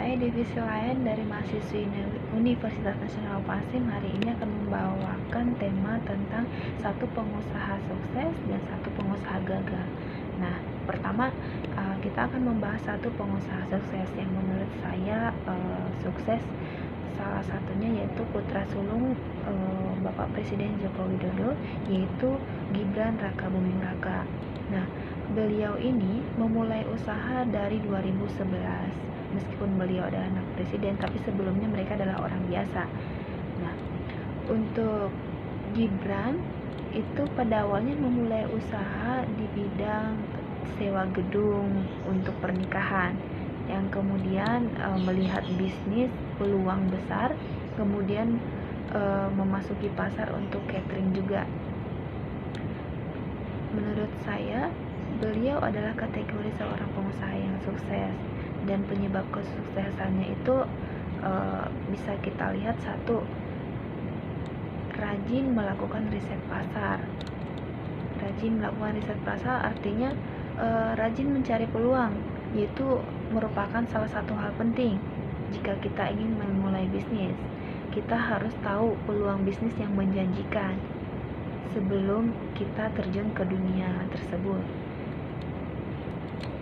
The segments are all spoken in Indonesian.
saya divisi lain dari mahasiswi Universitas Nasional Pasim hari ini akan membawakan tema tentang satu pengusaha sukses dan satu pengusaha gagal. Nah, pertama kita akan membahas satu pengusaha sukses yang menurut saya sukses. Salah satunya yaitu putra sulung Bapak Presiden Joko Widodo, yaitu Gibran Rakabuming Raka. Nah, beliau ini memulai usaha dari 2011. Meskipun beliau adalah anak presiden, tapi sebelumnya mereka adalah orang biasa. Nah, untuk Gibran itu pada awalnya memulai usaha di bidang sewa gedung untuk pernikahan, yang kemudian melihat bisnis peluang besar, kemudian memasuki pasar untuk catering juga. Menurut saya, beliau adalah kategori seorang pengusaha yang sukses, dan penyebab kesuksesannya itu bisa kita lihat: satu, rajin melakukan riset pasar. Rajin melakukan riset pasar artinya rajin mencari peluang, yaitu merupakan salah satu hal penting jika kita ingin memulai bisnis. Kita harus tahu peluang bisnis yang menjanjikan sebelum kita terjun ke dunia tersebut.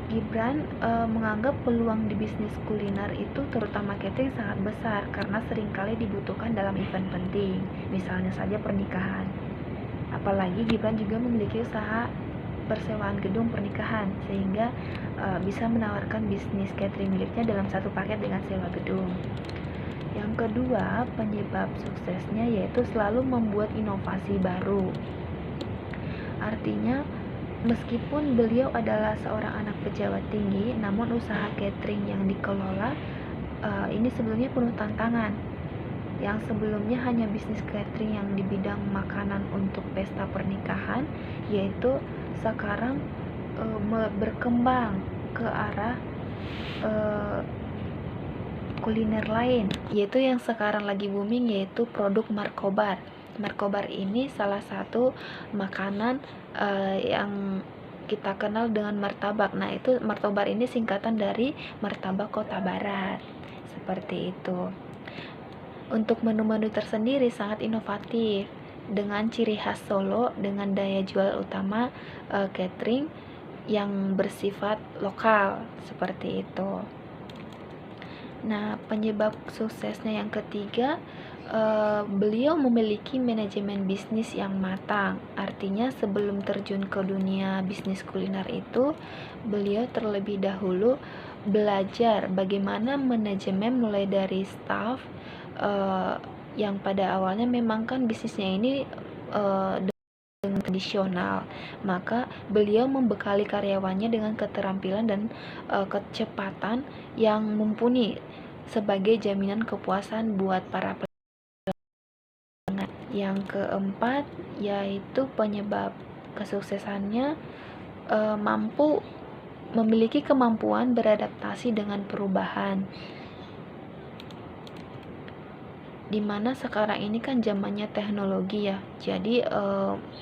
Gibran menganggap peluang di bisnis kuliner itu, terutama catering, sangat besar karena seringkali dibutuhkan dalam event penting, misalnya saja pernikahan. Apalagi Gibran juga memiliki usaha persewaan gedung pernikahan, sehingga bisa menawarkan bisnis catering miliknya dalam satu paket dengan sewa gedung. Yang kedua, penyebab suksesnya yaitu selalu membuat inovasi baru. Artinya, meskipun beliau adalah seorang anak pejabat tinggi, namun usaha catering yang dikelola ini sebelumnya penuh tantangan. Yang sebelumnya hanya bisnis catering yang di bidang makanan untuk pesta pernikahan, yaitu sekarang berkembang ke arah kuliner lain, yaitu yang sekarang lagi booming, yaitu produk markobar. Markobar ini salah satu makanan yang kita kenal dengan martabak. Nah, itu markobar ini singkatan dari martabak Kota Barat. Seperti itu. Untuk menu-menu tersendiri sangat inovatif dengan ciri khas Solo, dengan daya jual utama catering yang bersifat lokal, seperti itu. Nah, penyebab suksesnya yang ketiga, beliau memiliki manajemen bisnis yang matang. Artinya sebelum terjun ke dunia bisnis kuliner itu, beliau terlebih dahulu belajar bagaimana manajemen, mulai dari staff yang pada awalnya memang kan bisnisnya ini dengan tradisional, maka beliau membekali karyawannya dengan keterampilan dan kecepatan yang mumpuni sebagai jaminan kepuasan buat para pelanggan. Yang keempat, yaitu penyebab kesuksesannya memiliki kemampuan beradaptasi dengan perubahan, dimana sekarang ini kan zamannya teknologi ya. Jadi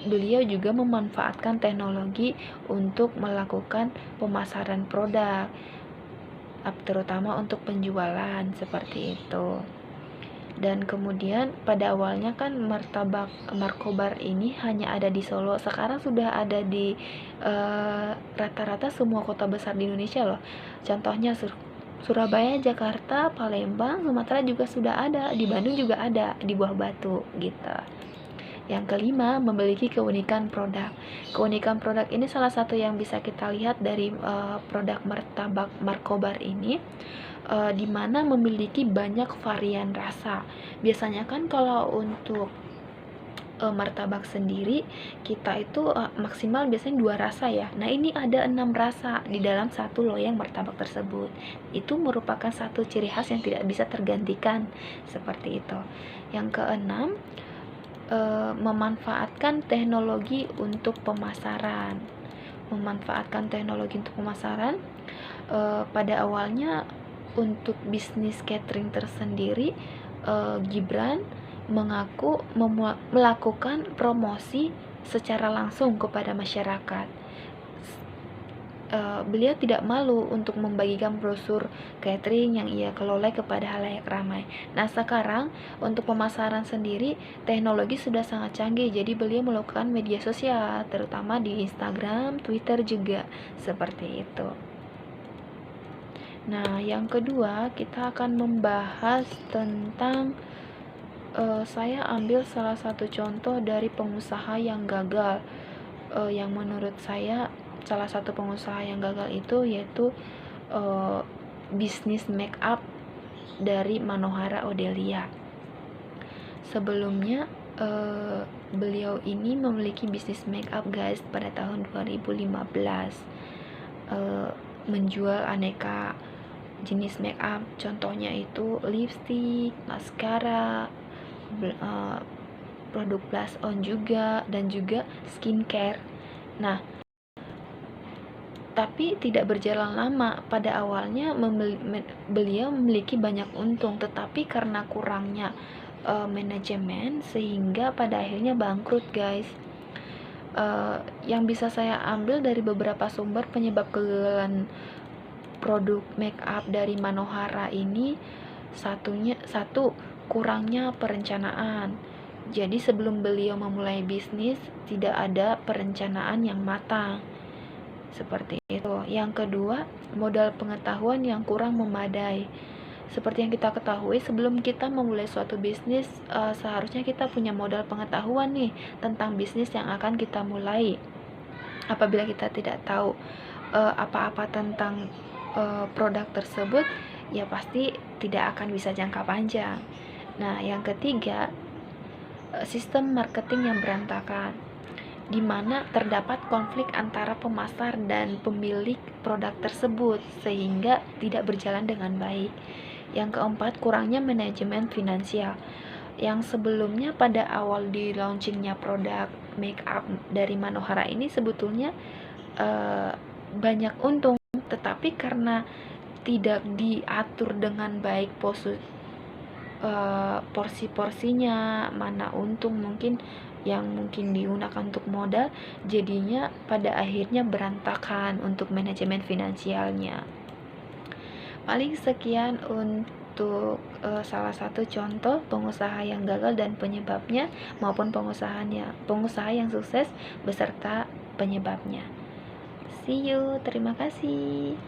beliau juga memanfaatkan teknologi untuk melakukan pemasaran produk, terutama untuk penjualan, seperti itu. Dan kemudian pada awalnya kan martabak markobar ini hanya ada di Solo, sekarang sudah ada di rata-rata semua kota besar di Indonesia loh. Contohnya Surabaya, Jakarta, Palembang, Sumatera juga sudah ada, di Bandung juga ada, di Buah Batu gitu. Yang kelima, memiliki keunikan produk. Keunikan produk ini salah satu yang bisa kita lihat dari produk martabak markobar ini, di mana memiliki banyak varian rasa. Biasanya kan kalau untuk martabak sendiri kita itu maksimal biasanya 2 rasa ya. Nah, ini ada 6 rasa di dalam satu loyang martabak tersebut. Itu merupakan satu ciri khas yang tidak bisa tergantikan, seperti itu. Yang keenam, memanfaatkan teknologi untuk pemasaran. Pada awalnya untuk bisnis catering tersendiri, Gibran mengaku melakukan promosi secara langsung kepada masyarakat. beliau tidak malu untuk membagikan brosur catering yang ia kelola kepada halayak ramai. Nah, sekarang untuk pemasaran sendiri teknologi sudah sangat canggih, jadi beliau melakukan media sosial, terutama di Instagram, Twitter juga seperti itu. Nah, yang kedua kita akan membahas tentang saya ambil salah satu contoh dari pengusaha yang gagal. Yang menurut saya salah satu pengusaha yang gagal itu yaitu bisnis make up dari Manohara Odelia. Sebelumnya beliau ini memiliki bisnis make up guys pada tahun 2015, menjual aneka jenis make up, contohnya itu lipstick, maskara, produk blush on juga, dan juga skincare. Nah, tapi tidak berjalan lama. Pada awalnya beliau memiliki banyak untung, tetapi karena kurangnya manajemen sehingga pada akhirnya bangkrut guys. Yang bisa saya ambil dari beberapa sumber penyebab kegagalan produk make up dari Manohara ini, satu kurangnya perencanaan. Jadi sebelum beliau memulai bisnis tidak ada perencanaan yang matang. Seperti itu. Yang kedua, modal pengetahuan yang kurang memadai. Seperti yang kita ketahui, sebelum kita memulai suatu bisnis, seharusnya kita punya modal pengetahuan nih tentang bisnis yang akan kita mulai. Apabila kita tidak tahu apa-apa tentang produk tersebut, ya pasti tidak akan bisa jangka panjang. Nah, yang ketiga, sistem marketing yang berantakan, di mana terdapat konflik antara pemasar dan pemilik produk tersebut sehingga tidak berjalan dengan baik. Yang keempat, kurangnya manajemen finansial. Yang sebelumnya pada awal di launchingnya produk make up dari Manohara ini sebetulnya banyak untung, tetapi karena tidak diatur dengan baik porsi-porsinya, mana untung mungkin yang mungkin digunakan untuk modal, jadinya pada akhirnya berantakan untuk manajemen finansialnya. Paling sekian untuk salah satu contoh pengusaha yang gagal dan penyebabnya, maupun pengusaha yang sukses beserta penyebabnya. See you, terima kasih.